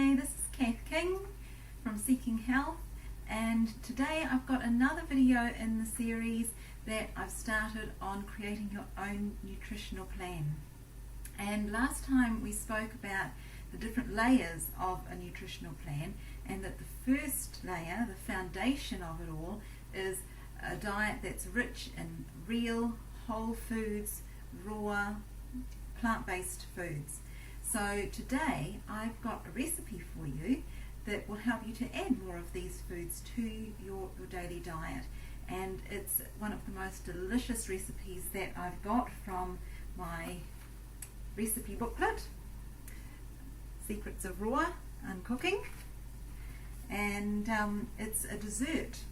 Hi, this is Cath from Seeking Health, and today I've got another video in the series that I've started on creating your own nutritional plan. And last time we spoke about the different layers of a nutritional plan, and that the first layer, the foundation of it all, is a diet that's rich in real, whole foods, raw, plant-based foods. So today I've got a recipe for you that will help you to add more of these foods to your daily diet, and it's one of the most delicious recipes that I've got from my recipe booklet, Secrets of Raw and Cooking, and it's a dessert.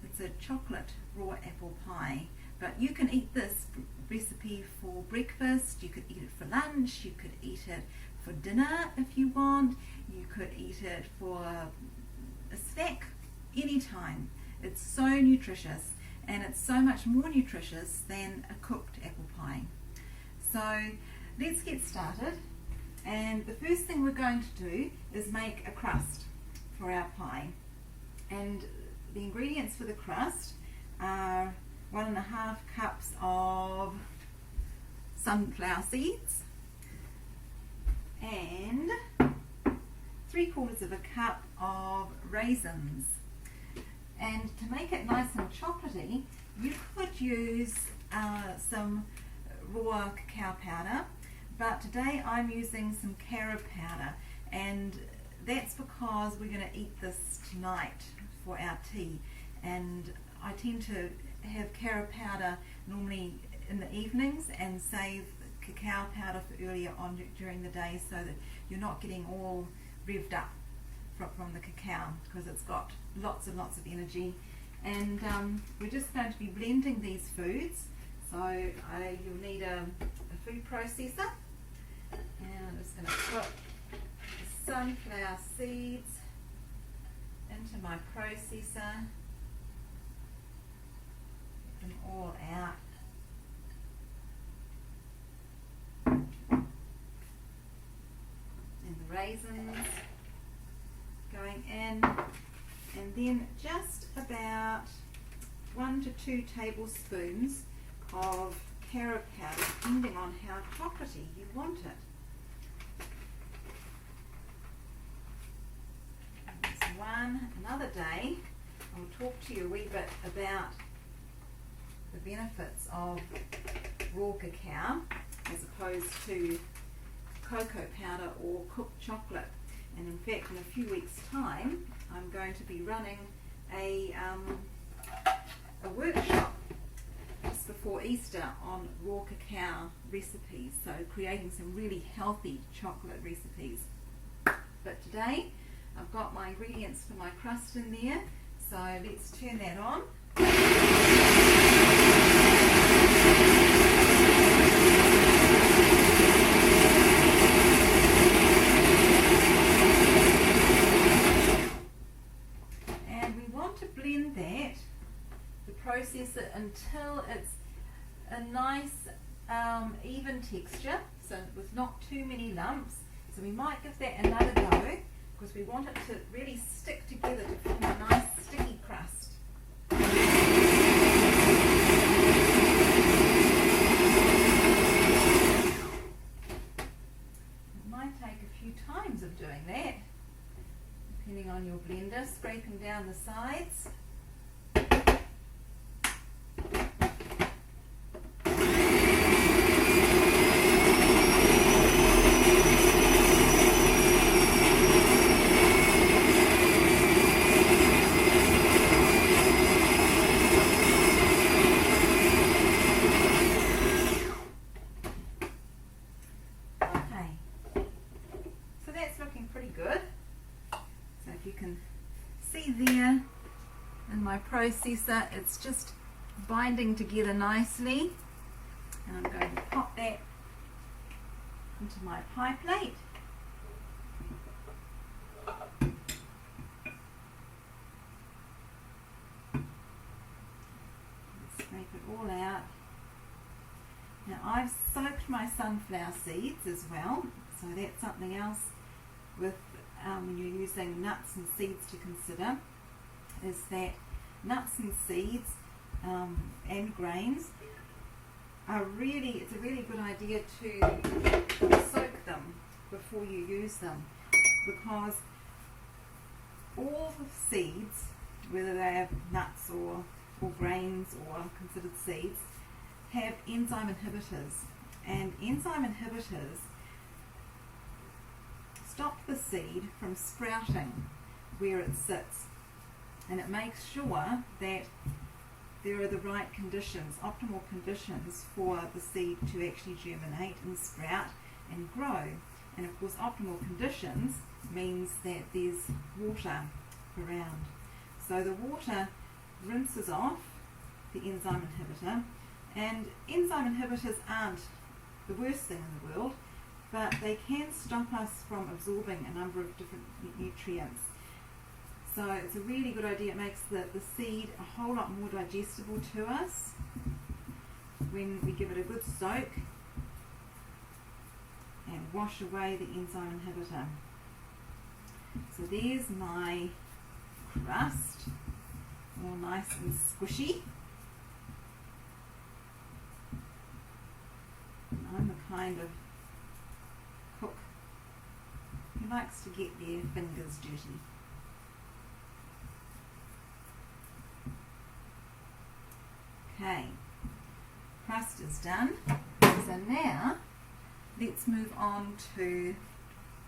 It's a chocolate raw apple pie, but you can eat this recipe for breakfast, you could eat it for lunch, you could eat it for dinner if you want, you could eat it for a snack anytime. It's so nutritious, and it's so much more nutritious than a cooked apple pie. So let's get started, and the first thing we're going to do is make a crust for our pie, and the ingredients for the crust are 1.5 cups of sunflower seeds and 3/4 of a cup of raisins. And to make it nice and chocolatey, you could use some raw cacao powder, but today I'm using some carob powder, and that's because we're going to eat this tonight for our tea, and I tend to have carob powder normally in the evenings and save cacao powder for earlier on during the day, so that you're not getting all revved up from the cacao, because it's got lots and lots of energy. And we're just going to be blending these foods, so you'll need a food processor, and I'm just going to put the sunflower seeds into my processor, get them all out. And the raisins going in, and then just about 1 to 2 tablespoons of carob powder, depending on how chocolatey you want it. Another day I'll talk to you a wee bit about the benefits of raw cacao as opposed to cocoa powder or cooked chocolate. And in fact, in a few weeks' time, I'm going to be running a workshop just before Easter on raw cacao recipes, so creating some really healthy chocolate recipes. But today I've got my ingredients for my crust in there, so let's turn that on. And we want to blend the processor until it's a nice even texture, so with not too many lumps. So we might give that another go, because we want it to really stick together to form a nice sticky crust. It might take a few times of doing that, depending on your blender, scraping down the sides. You can see there in my processor, it's just binding together nicely, and I'm going to pop that into my pie plate. Scrape it all out. Now I've soaked my sunflower seeds as well, so that's something else with when you're using nuts and seeds to consider is that nuts and seeds and grains it's a really good idea to soak them before you use them, because all the seeds, whether they have nuts or grains or considered seeds, have enzyme inhibitors, and enzyme inhibitors stop the seed from sprouting where it sits, and it makes sure that there are the right conditions, optimal conditions for the seed to actually germinate and sprout and grow. And of course, optimal conditions means that there's water around. So the water rinses off the enzyme inhibitor, and enzyme inhibitors aren't the worst thing in the world, but they can stop us from absorbing a number of different nutrients. So it's a really good idea. It makes the seed a whole lot more digestible to us when we give it a good soak and wash away the enzyme inhibitor. So there's my crust, all nice and squishy. And I'm the kind of cook who likes to get their fingers dirty. Okay, crust is done. So now let's move on to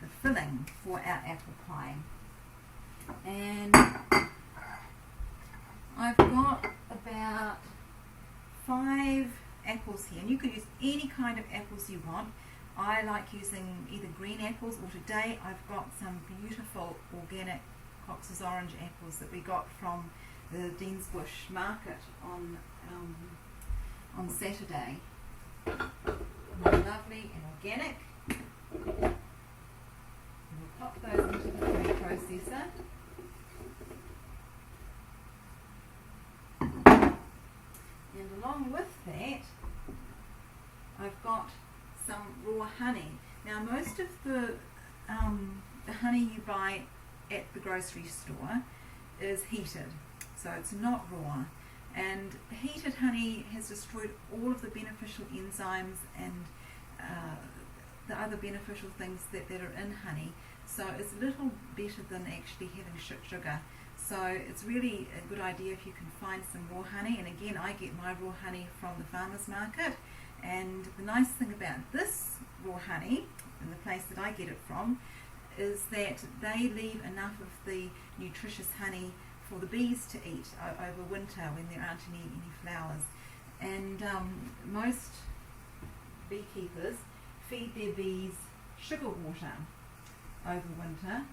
the filling for our apple pie. And I've got about 5 apples here, and you could use any kind of apples you want. I like using either green apples, or today I've got some beautiful organic Cox's orange apples that we got from the Deansbush market on Saturday. They're lovely and organic. We'll pop those into the food processor. And along with that, I've got some raw honey. Now, most of the honey you buy at the grocery store is heated, so it's not raw. And heated honey has destroyed all of the beneficial enzymes and the other beneficial things that are in honey. So it's a little better than actually having sugar. So it's really a good idea if you can find some raw honey. And again, I get my raw honey from the farmer's market. And the nice thing about this raw honey, and the place that I get it from, is that they leave enough of the nutritious honey for the bees to eat over winter when there aren't any flowers. And most beekeepers feed their bees sugar water over winter,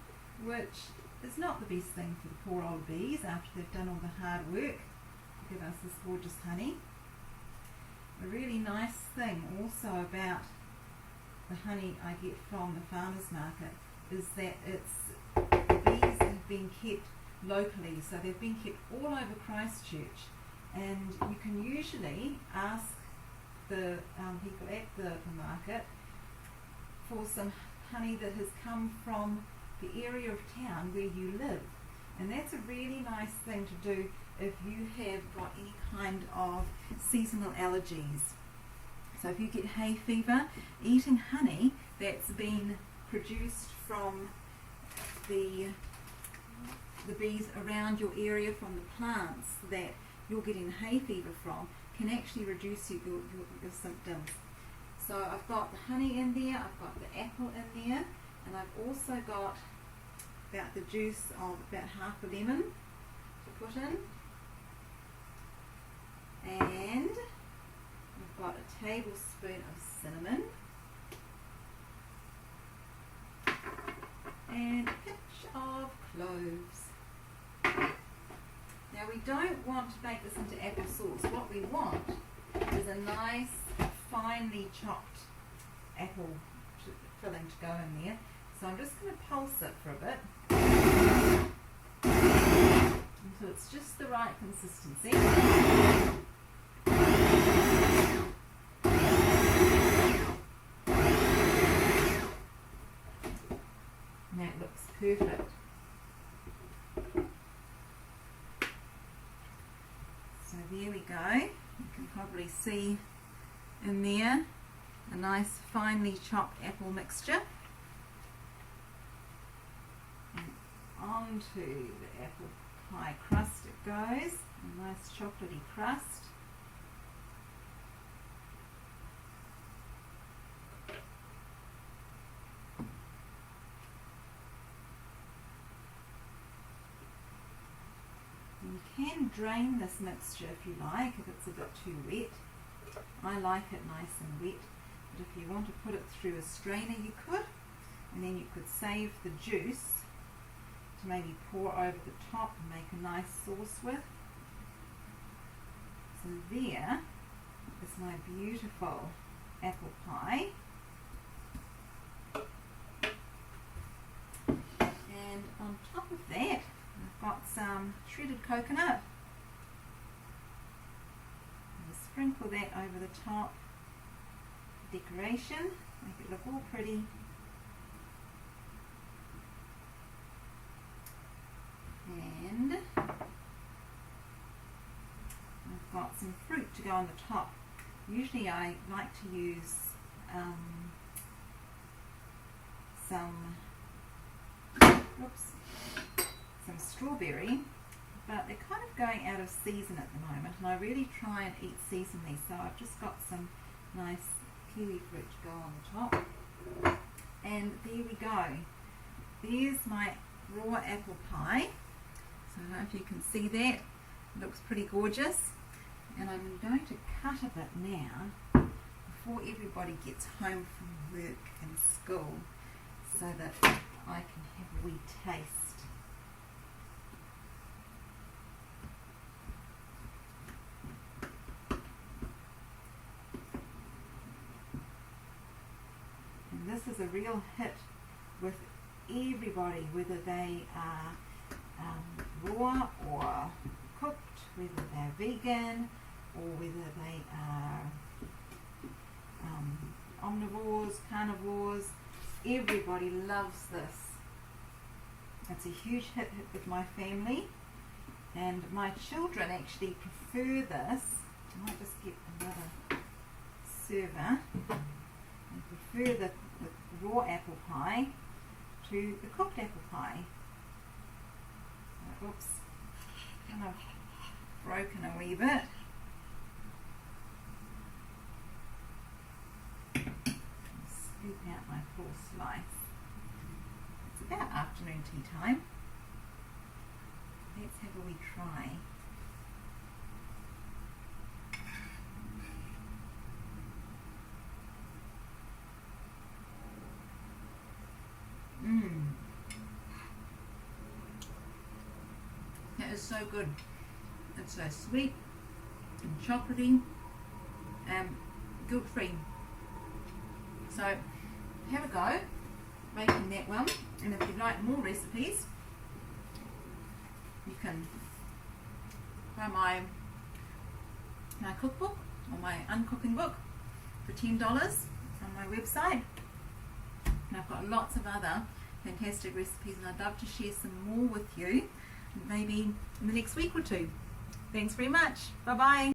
which is not the best thing for the poor old bees after they've done all the hard work to give us this gorgeous honey. A really nice thing also about the honey I get from the farmer's market is that the bees have been kept locally, so they've been kept all over Christchurch, and you can usually ask the people at the market for some honey that has come from the area of town where you live, and that's a really nice thing to do if you have got any kind of seasonal allergies. So if you get hay fever, eating honey that's been produced from the bees around your area, from the plants that you're getting hay fever from, can actually reduce your symptoms. So I've got the honey in there, I've got the apple in there, and I've also got about the juice of about half a lemon to put in. And I've got a tablespoon of cinnamon and a pinch of cloves. Now, we don't want to make this into apple sauce. What we want is a nice finely chopped apple filling to go in there. So I'm just going to pulse it for a bit until it's just the right consistency. That looks perfect. So there we go. You can probably see in there a nice finely chopped apple mixture. And onto the apple pie crust it goes, a nice chocolatey crust. You can drain this mixture if you like, if it's a bit too wet. I like it nice and wet, but if you want to put it through a strainer you could, and then you could save the juice to maybe pour over the top and make a nice sauce with. So there is my beautiful apple pie. And on top of that I've got some shredded coconut. I'll sprinkle that over the top, decoration, make it look all pretty. And I've got some fruit to go on the top. Usually I like to use some strawberry, but they're kind of going out of season at the moment, and I really try and eat seasonally, so I've just got some nice kiwi fruit to go on the top. And there we go. There's my raw apple pie. So I don't know if you can see that. It looks pretty gorgeous. And I'm going to cut a bit now before everybody gets home from work and school, so that I can have a wee taste. And this is a real hit with everybody, whether they are raw or cooked, whether they're vegan or whether they are omnivores, carnivores. Everybody loves this. It's a huge hit with my family, and my children actually prefer this. I might just get another server. They prefer the raw apple pie to the cooked apple pie. Oops, kind of broken a wee bit. Scoop out my full slice. It's about afternoon tea time. Let's have a wee try. That is so good. It's so sweet and chocolatey and guilt-free. So have a go making that one, and if you'd like more recipes you can buy my cookbook or my uncooking book for $10 on my website. And I've got lots of other fantastic recipes, and I'd love to share some more with you, maybe in the next week or two. Thanks very much. Bye bye.